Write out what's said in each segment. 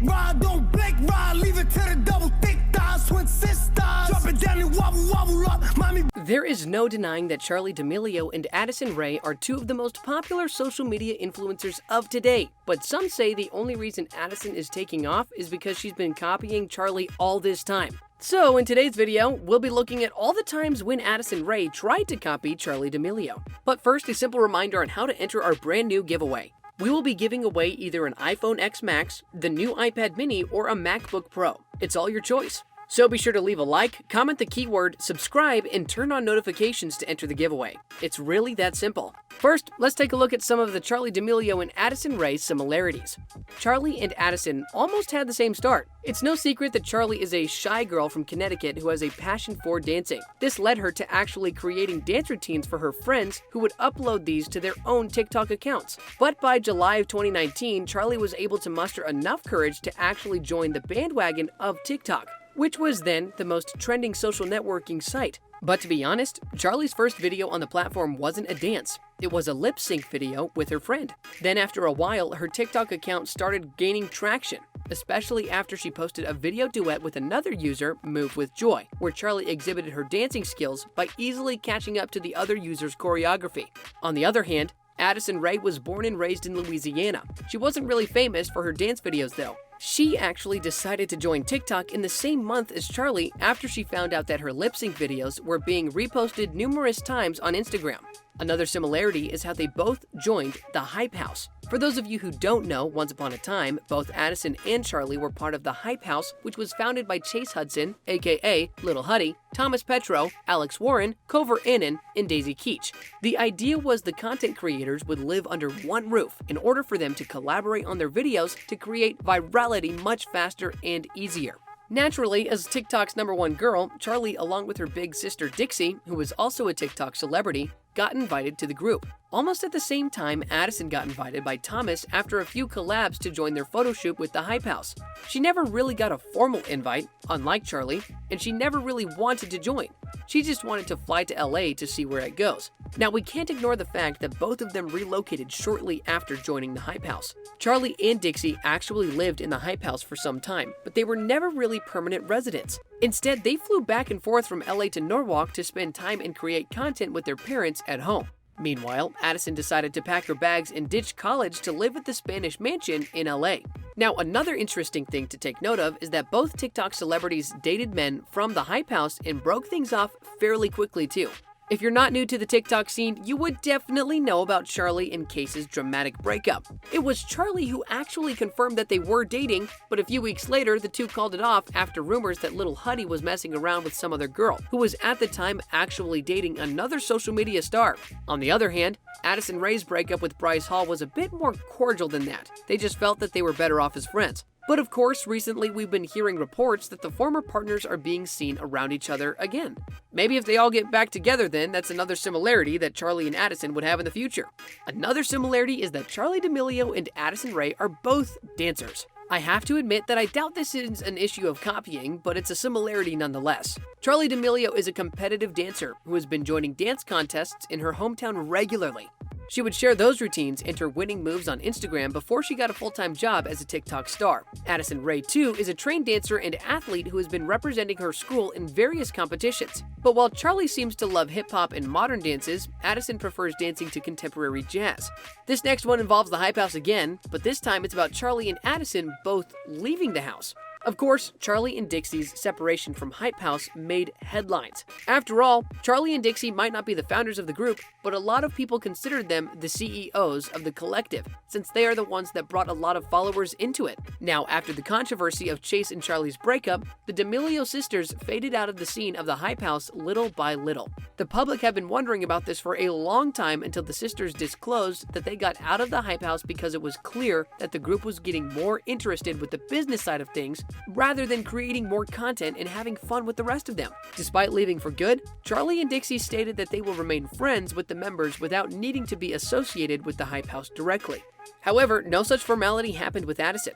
Ride, don't blink, ride, leave it to the double thick thighs, twin sisters. Drop it down and wobble, wobble up, mommy. There is no denying that Charli D'Amelio and Addison Rae are two of the most popular social media influencers of today. But some say the only reason Addison is taking off is because she's been copying Charli all this time. So in today's video, we'll be looking at all the times when Addison Rae tried to copy Charli D'Amelio. But first, a simple reminder on how to enter our brand new giveaway. We will be giving away either an iPhone X Max, the new iPad mini, or a MacBook Pro. It's all your choice. So be sure to leave a like, comment the keyword, subscribe, and turn on notifications to enter the giveaway. It's really that simple. First, let's take a look at some of the Charli D'Amelio and Addison Rae similarities. Charli and Addison almost had the same start. It's no secret that Charli is a shy girl from Connecticut who has a passion for dancing. This led her to actually creating dance routines for her friends who would upload these to their own TikTok accounts. But by July of 2019, Charli was able to muster enough courage to actually join the bandwagon of TikTok, which was then the most trending social networking site. But to be honest, Charli's first video on the platform wasn't a dance. It was a lip-sync video with her friend. Then after a while, her TikTok account started gaining traction, especially after she posted a video duet with another user, Move With Joy, where Charli exhibited her dancing skills by easily catching up to the other user's choreography. On the other hand, Addison Rae was born and raised in Louisiana. She wasn't really famous for her dance videos though. She actually decided to join TikTok in the same month as Charli after she found out that her lip-sync videos were being reposted numerous times on Instagram. Another similarity is how they both joined the Hype House. For those of you who don't know, once upon a time, both Addison and Charli were part of the Hype House, which was founded by Chase Hudson, aka Little Huddy, Thomas Petro, Alex Warren, Cover Annan, and Daisy Keech. The idea was the content creators would live under one roof in order for them to collaborate on their videos to create virality much faster and easier. Naturally, as TikTok's #1 girl, Charli, along with her big sister Dixie, who was also a TikTok celebrity, got invited to the group. Almost at the same time, Addison got invited by Thomas after a few collabs to join their photo shoot with the Hype House. She never really got a formal invite, unlike Charli, and she never really wanted to join. She just wanted to fly to LA to see where it goes. Now, we can't ignore the fact that both of them relocated shortly after joining the Hype House. Charli and Dixie actually lived in the Hype House for some time, but they were never really permanent residents. Instead, they flew back and forth from LA to Norwalk to spend time and create content with their parents at home. Meanwhile, Addison decided to pack her bags and ditch college to live at the Spanish Mansion in LA. Now, another interesting thing to take note of is that both TikTok celebrities dated men from the Hype House and broke things off fairly quickly too. If you're not new to the TikTok scene, you would definitely know about Charli and Case's dramatic breakup. It was Charli who actually confirmed that they were dating, but a few weeks later, the two called it off after rumors that Little Huddy was messing around with some other girl, who was at the time actually dating another social media star. On the other hand, Addison Rae's breakup with Bryce Hall was a bit more cordial than that. They just felt that they were better off as friends. But of course, recently we've been hearing reports that the former partners are being seen around each other again. Maybe if they all get back together then, that's another similarity that Charli and Addison would have in the future. Another similarity is that Charli D'Amelio and Addison Rae are both dancers. I have to admit that I doubt this is an issue of copying, but it's a similarity nonetheless. Charli D'Amelio is a competitive dancer who has been joining dance contests in her hometown regularly. She would share those routines and her winning moves on Instagram before she got a full-time job as a TikTok star. Addison Rae, too, is a trained dancer and athlete who has been representing her school in various competitions. But while Charli seems to love hip-hop and modern dances, Addison prefers dancing to contemporary jazz. This next one involves the Hype House again, but this time it's about Charli and Addison both leaving the house. Of course, Charli and Dixie's separation from Hype House made headlines. After all, Charli and Dixie might not be the founders of the group, but a lot of people considered them the CEOs of the collective, since they are the ones that brought a lot of followers into it. Now, after the controversy of Chase and Charli's breakup, the D'Amelio sisters faded out of the scene of the Hype House little by little. The public have been wondering about this for a long time until the sisters disclosed that they got out of the Hype House because it was clear that the group was getting more interested with the business side of things rather than creating more content and having fun with the rest of them. Despite leaving for good, Charli and Dixie stated that they will remain friends with the members without needing to be associated with the Hype House directly. However, no such formality happened with Addison.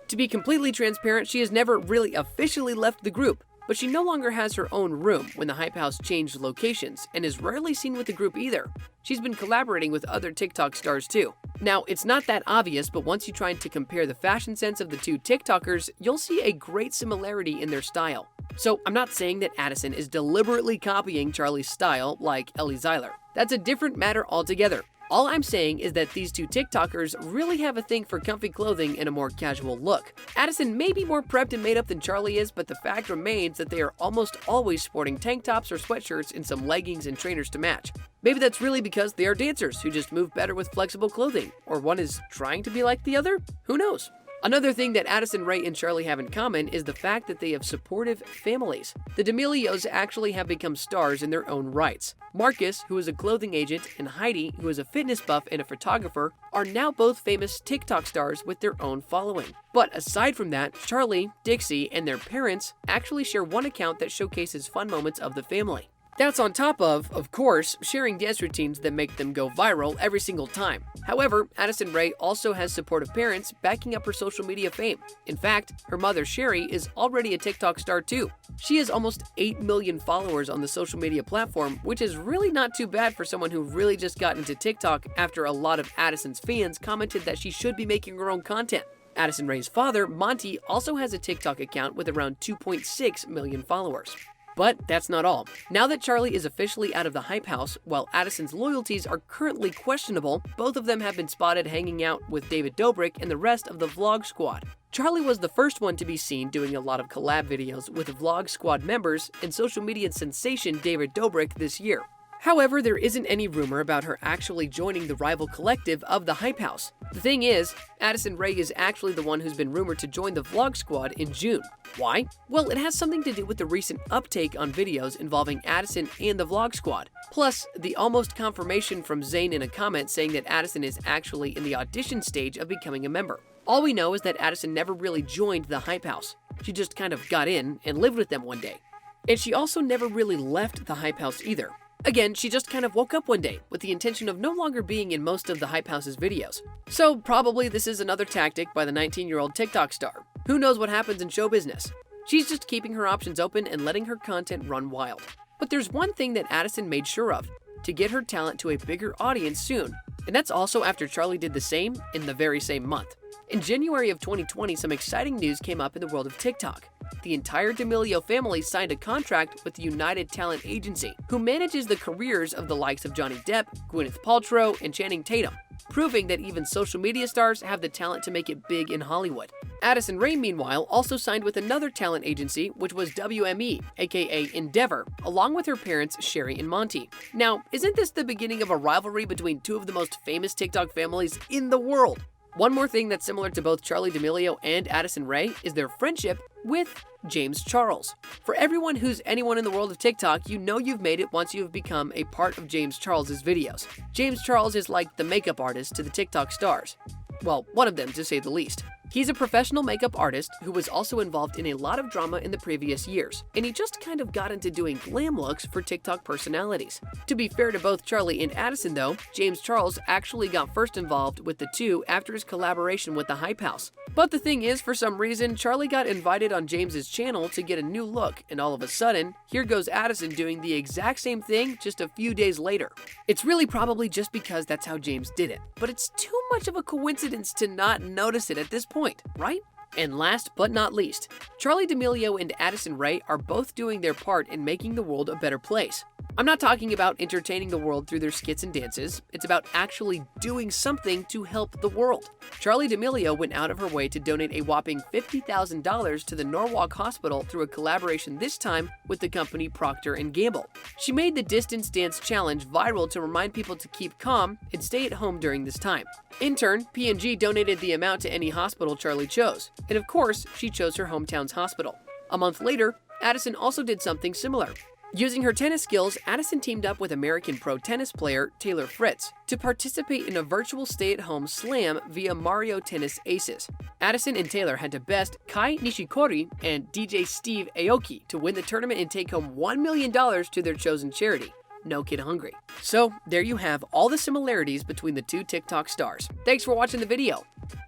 To be completely transparent, she has never really officially left the group. but she no longer has her own room when the Hype House changed locations and is rarely seen with the group either. She's been collaborating with other TikTok stars too. Now, it's not that obvious, but once you try to compare the fashion sense of the two TikTokers, you'll see a great similarity in their style. So I'm not saying that Addison is deliberately copying Charli's style like Ellie Zeiler. That's a different matter altogether. All I'm saying is that these two TikTokers really have a thing for comfy clothing and a more casual look. Addison may be more prepped and made up than Charli is, but the fact remains that they are almost always sporting tank tops or sweatshirts and some leggings and trainers to match. Maybe that's really because they are dancers who just move better with flexible clothing, or one is trying to be like the other? Who knows? Another thing that Addison Rae and Charli have in common is the fact that they have supportive families. The D'Amelios actually have become stars in their own rights. Marcus, who is a clothing agent, and Heidi, who is a fitness buff and a photographer, are now both famous TikTok stars with their own following. But aside from that, Charli, Dixie, and their parents actually share one account that showcases fun moments of the family. That's on top of course, sharing dance routines that make them go viral every single time. However, Addison Rae also has supportive parents backing up her social media fame. In fact, her mother Sherry is already a TikTok star too. She has almost 8 million followers on the social media platform, which is really not too bad for someone who really just got into TikTok after a lot of Addison's fans commented that she should be making her own content. Addison Rae's father, Monty, also has a TikTok account with around 2.6 million followers. But that's not all. Now that Charli is officially out of the Hype House, while Addison's loyalties are currently questionable, both of them have been spotted hanging out with David Dobrik and the rest of the Vlog Squad. Charli was the first one to be seen doing a lot of collab videos with the Vlog Squad members and social media sensation David Dobrik this year. However, there isn't any rumor about her actually joining the rival collective of the Hype House. The thing is, Addison Rae is actually the one who's been rumored to join the Vlog Squad in June. Why? Well, it has something to do with the recent uptake on videos involving Addison and the Vlog Squad. Plus, the almost confirmation from Zayn in a comment saying that Addison is actually in the audition stage of becoming a member. All we know is that Addison never really joined the Hype House. She just kind of got in and lived with them one day. And she also never really left the Hype House either. Again, she just kind of woke up one day with the intention of no longer being in most of the Hype House's videos. So probably this is another tactic by the 19-year-old TikTok star. Who knows what happens in show business? She's just keeping her options open and letting her content run wild. But there's one thing that Addison made sure of, to get her talent to a bigger audience soon. And that's also after Charli did the same in the very same month. In January of 2020, some exciting news came up in the world of TikTok. The entire DAmelio family signed a contract with the United Talent Agency, who manages the careers of the likes of Johnny Depp, Gwyneth Paltrow, and Channing Tatum, proving that even social media stars have the talent to make it big in Hollywood. Addison Rae, meanwhile, also signed with another talent agency, which was WME, aka Endeavor, along with her parents Sherry and Monty. Now, isn't this the beginning of a rivalry between two of the most famous TikTok families in the world? One more thing that's similar to both Charli D'Amelio and Addison Rae is their friendship with James Charles. For everyone who's anyone in the world of TikTok, you know you've made it once you've become a part of James Charles' videos. James Charles is like the makeup artist to the TikTok stars. Well, one of them to say the least. He's a professional makeup artist who was also involved in a lot of drama in the previous years, and he just kind of got into doing glam looks for TikTok personalities. To be fair to both Charli and Addison though, James Charles actually got first involved with the two after his collaboration with the Hype House. But the thing is, for some reason, Charli got invited on James's channel to get a new look, and all of a sudden, here goes Addison doing the exact same thing just a few days later. It's really probably just because that's how James did it, but it's too much of a coincidence to not notice it at this point, right? And last but not least, Charli D'Amelio and Addison Rae are both doing their part in making the world a better place. I'm not talking about entertaining the world through their skits and dances, it's about actually doing something to help the world. Charli D'Amelio went out of her way to donate a whopping $50,000 to the Norwalk Hospital through a collaboration this time with the company Procter & Gamble. She made the distance dance challenge viral to remind people to keep calm and stay at home during this time. In turn, P&G donated the amount to any hospital Charli chose, and of course, she chose her hometown's hospital. A month later, Addison also did something similar. Using her tennis skills, Addison teamed up with American pro tennis player Taylor Fritz to participate in a virtual stay-at-home slam via Mario Tennis Aces. Addison and Taylor had to best Kai Nishikori and DJ Steve Aoki to win the tournament and take home $1 million to their chosen charity, No Kid Hungry. So there you have all the similarities between the two TikTok stars. Thanks for watching the video.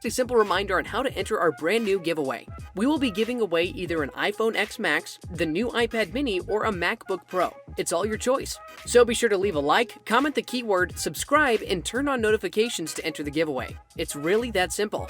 A simple reminder on how to enter our brand new giveaway. We will be giving away either an iPhone X Max, the new iPad mini, or a MacBook Pro. It's all your choice. So be sure to leave a like, comment the keyword, subscribe, and turn on notifications to enter the giveaway. It's really that simple.